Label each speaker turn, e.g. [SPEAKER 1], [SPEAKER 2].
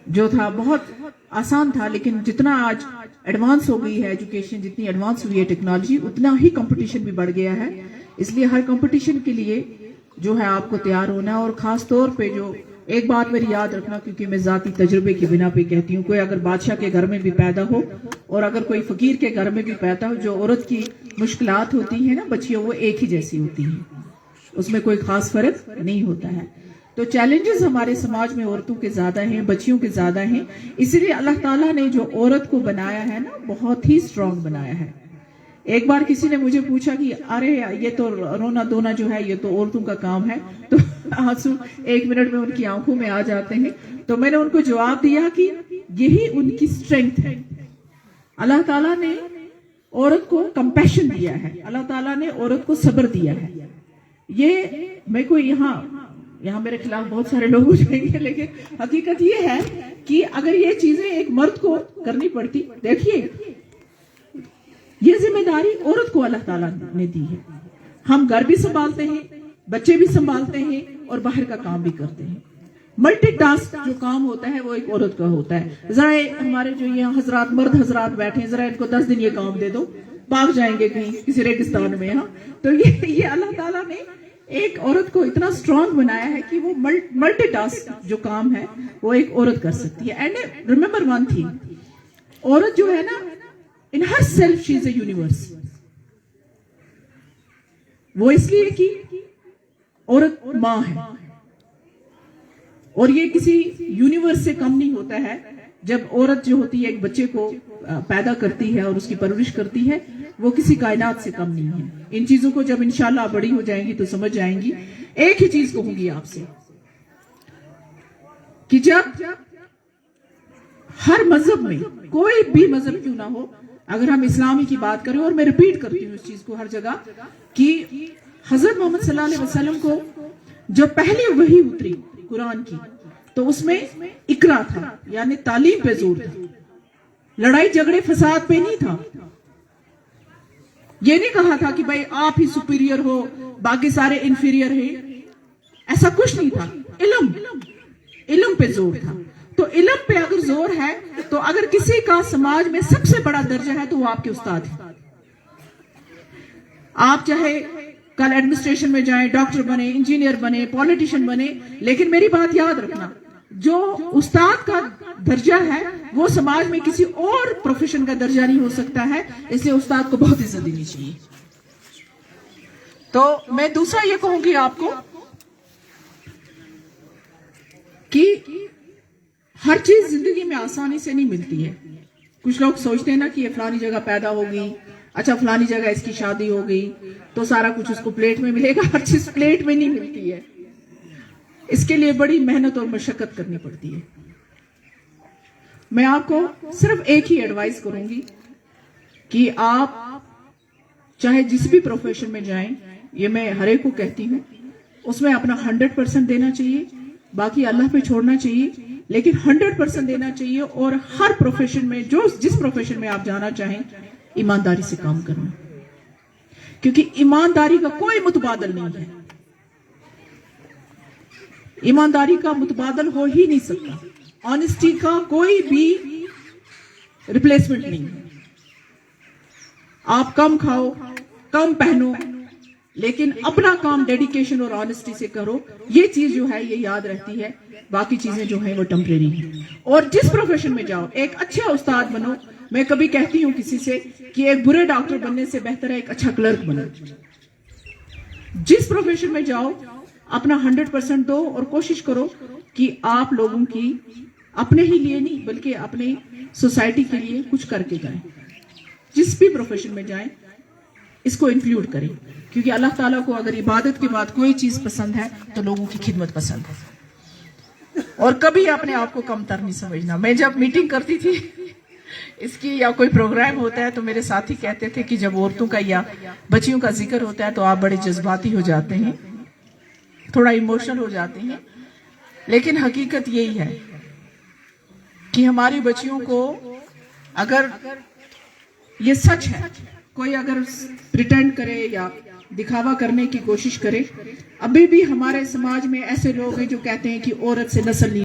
[SPEAKER 1] جو تھا بہت آسان تھا، لیکن جتنا آج ایڈوانس ہو گئی ہے ایجوکیشن، جتنی ایڈوانس ہوئی ہے ٹیکنالوجی، اتنا ہی کمپٹیشن بھی بڑھ گیا ہے. اس لیے ہر کمپٹیشن کے لیے جو ہے آپ کو تیار ہونا ہے. اور خاص طور پہ جو ایک بات میری یاد رکھنا، کیونکہ میں ذاتی تجربے کی بنا پہ کہتی ہوں، کوئی اگر بادشاہ کے گھر میں بھی پیدا ہو اور اگر کوئی فقیر کے گھر میں بھی پیدا ہو، جو عورت کی مشکلات ہوتی ہیں نا بچیوں، وہ ایک ہی جیسی ہوتی ہیں، اس میں کوئی خاص فرق نہیں ہوتا ہے. تو چیلنجز ہمارے سماج میں عورتوں کے زیادہ ہیں، بچیوں کے زیادہ ہیں. اسی لیے اللہ تعالیٰ نے جو عورت کو بنایا ہے نا، بہت ہی سٹرونگ بنایا ہے. ایک بار کسی نے مجھے پوچھا کہ ارے یہ تو رونا دھونا جو ہے یہ تو عورتوں کا کام ہے، تو آنسو 1 منٹ میں ان کی آنکھوں میں آ جاتے ہیں. تو میں نے ان کو جواب دیا کہ یہی ان کی اسٹرینتھ ہے. اللہ تعالیٰ نے عورت کو کمپیشن دیا ہے، اللہ تعالیٰ نے عورت کو صبر دیا ہے. یہ میں کو یہاں میرے خلاف بہت سارے لوگ ہو جائیں گے، لیکن حقیقت یہ ہے کہ اگر یہ چیزیں ایک مرد کو کرنی پڑتی، دیکھیے یہ ذمہ داری عورت کو اللہ تعالیٰ نے دی ہے. ہم گھر بھی سنبھالتے ہیں، بچے بھی سنبھالتے ہیں اور باہر کا کام بھی کرتے ہیں. ملٹی ٹاسک جو کام ہوتا ہے وہ ایک عورت کا ہوتا ہے. ذرا ہمارے جو یہ حضرات مرد حضرات بیٹھے ہیں، ذرا ان کو 10 دن یہ کام دے دو، بھاگ جائیں گے کہیں کسی ریگستان میں. ہاں تو یہ اللہ تعالیٰ نے ایک عورت کو اتنا سٹرونگ بنایا ہے کہ وہ ملٹی ٹاسک جو کام ہے وہ ایک عورت کر سکتی ہے. اینڈ ریمبر ون تھنگ، عورت جو ہے نا، in herself she is a universe. وہ اس لیے کہ عورت ماں ہے، اور یہ کسی یونیورس سے کم نہیں ہوتا ہے. جب عورت جو ہوتی ہے ایک بچے کو پیدا کرتی ہے اور اس کی پرورش کرتی ہے، وہ کسی کائنات سے کم نہیں ہے. ان چیزوں کو جب انشاءاللہ آپ بڑی ہو جائیں گی تو سمجھ جائیں گی. ایک ہی چیز کہوں گی آپ سے کہ جب ہر مذہب میں، کوئی بھی مذہب کیوں نہ ہو، اگر ہم اسلامی کی بات کریں، اور میں ریپیٹ کرتی ہوں اس چیز کو ہر جگہ، کہ حضرت محمد صلی اللہ علیہ وسلم کو جب پہلی وحی اتری قرآن کی، تو اس میں اقرا تھا، یعنی تعلیم پہ زور تھا. لڑائی جھگڑے فساد پہ نہیں تھا. یہ نہیں کہا تھا کہ بھائی آپ ہی سپیریئر ہو، باقی سارے انفیریئر ہیں. ایسا کچھ نہیں تھا. علم پہ زور تھا. تو علم پہ اگر زور ہے تو اگر کسی کا سماج میں سب سے بڑا درجہ ہے تو وہ آپ کے استاد ہیں. آپ چاہے کل ایڈمنسٹریشن میں جائیں، ڈاکٹر بنے، انجینئر بنے، پولیٹیشین بنے، لیکن میری بات یاد رکھنا، جو استاد کا درجہ ہے وہ سماج میں کسی اور پروفیشن کا درجہ نہیں ہو سکتا ہے. اس لیے استاد کو بہت عزت دینی چاہیے. تو میں دوسرا یہ کہوں گی آپ کو کہ ہر چیز زندگی میں آسانی سے نہیں ملتی ہے. کچھ لوگ سوچتے ہیں نا کہ یہ فلانی جگہ پیدا ہو گئی، اچھا فلانی جگہ اس کی شادی ہو گئی تو سارا کچھ اس کو پلیٹ میں ملے گا. ہر چیز پلیٹ میں نہیں ملتی ہے. اس کے لیے بڑی محنت اور مشقت کرنی پڑتی ہے. میں آپ کو صرف ایک ہی ایڈوائز کروں گی کہ آپ چاہے جس بھی پروفیشن میں جائیں، یہ میں ہر ایک کو کہتی ہوں، اس میں اپنا 100% دینا چاہیے، باقی اللہ پہ چھوڑنا چاہیے، لیکن 100% دینا چاہیے. اور ہر پروفیشن میں، جس پروفیشن میں آپ جانا چاہیں، ایمانداری سے کام کرنا، کیونکہ ایمانداری کا کوئی متبادل نہیں ہے. ایمانداری کا متبادل ہو ہی نہیں سکتا. آنےسٹی کا کوئی بھی ریپلیسمنٹ نہیں ہے. آپ کم کھاؤ، کم پہنو، لیکن اپنا کام ڈیڈیکیشن اور آنےسٹی سے کرو. یہ چیز جو ہے یہ یاد رہتی ہے، باقی چیزیں جو ہیں وہ ٹیمپریری ہیں. اور جس پروفیشن میں جاؤ، ایک اچھا استاد بنو. میں کبھی کہتی ہوں کسی سے کہ ایک برے ڈاکٹر بننے سے بہتر ہے ایک اچھا کلرک بنو. جس پروفیشن میں جاؤ اپنا 100% دو اور کوشش کرو کہ آپ لوگوں کی اپنے ہی لیے نہیں بلکہ اپنے سوسائٹی کے لیے کچھ کر کے جائیں. جس بھی پروفیشن میں جائیں اس کو انکلوڈ کریں، کیونکہ اللہ تعالیٰ کو اگر عبادت کے بعد کوئی چیز پسند ہے تو لوگوں کی خدمت پسند ہے. اور کبھی اپنے آپ کو کم تر نہیں سمجھنا. میں جب میٹنگ کرتی تھی اس کی یا کوئی پروگرام ہوتا ہے تو میرے ساتھی کہتے تھے کہ جب عورتوں کا یا بچیوں کا ذکر ہوتا ہے تو آپ بڑے جذباتی ہو جاتے ہیں، تھوڑا ایموشنل ہو جاتے ہیں. لیکن حقیقت یہی ہے کہ ہماری بچیوں کو، اگر یہ سچ ہے، کوئی اگر پریٹینڈ کرے یا دکھاوا کرنے کی کوشش کرے، ابھی بھی ہمارے سماج میں ایسے لوگ ہیں جو کہتے ہیں کہ عورت سے نسل نہیں